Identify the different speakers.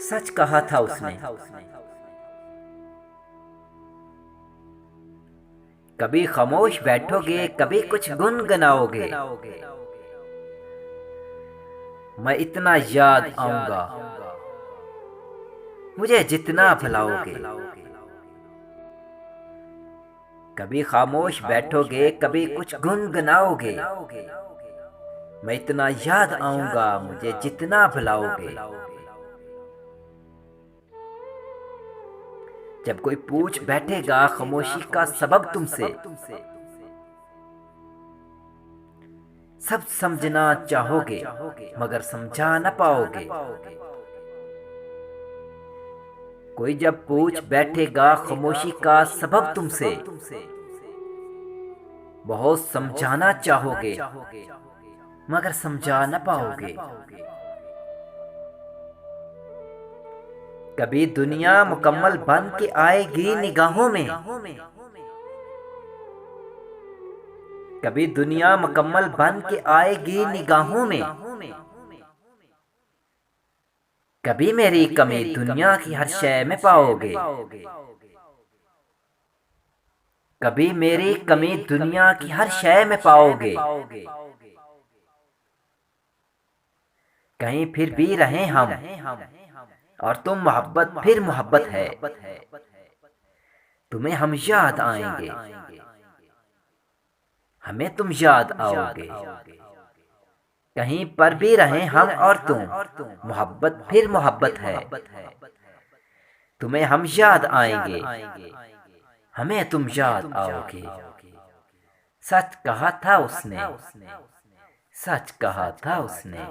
Speaker 1: सच कहा था उसने। कभी खामोश बैठोगे, कभी कुछ गुनगुनाओगे, मैं इतना याद आऊंगा मुझे जितना भुलाओगे। कभी खामोश बैठोगे, कभी कुछ गुनगुनाओगे, मैं इतना याद आऊंगा मुझे जितना भुलाओगे। जब कोई पूछ बैठेगा खामोशी का सबब तुमसे, सब समझना चाहोगे मगर समझा न पाओगे। कोई जब पूछ बैठेगा खामोशी का सबब तुमसे, बहुत समझाना चाहोगे मगर समझा न पाओगे। कभी दुनिया मुकम्मल बन के आएगी निगाहों में, कभी दुनिया मुकम्मल बन के आएगी निगाहों में। कभी मेरी कमी दुनिया की हर शय में पाओगे, कभी मेरी कमी दुनिया की हर शय में पाओगे। कहीं फिर भी रहे हम और तुम मोहब्बत फिर मोहब्बत है, तुम्हें हम याद आएंगे, हमें तुम याद आओगे। कहीं पर भी रहे हम और तुम, मोहब्बत फिर मोहब्बत है, तुम्हें हम याद आएंगे, हमें तुम याद आओगे। सच कहा था उसने, सच कहा था उसने।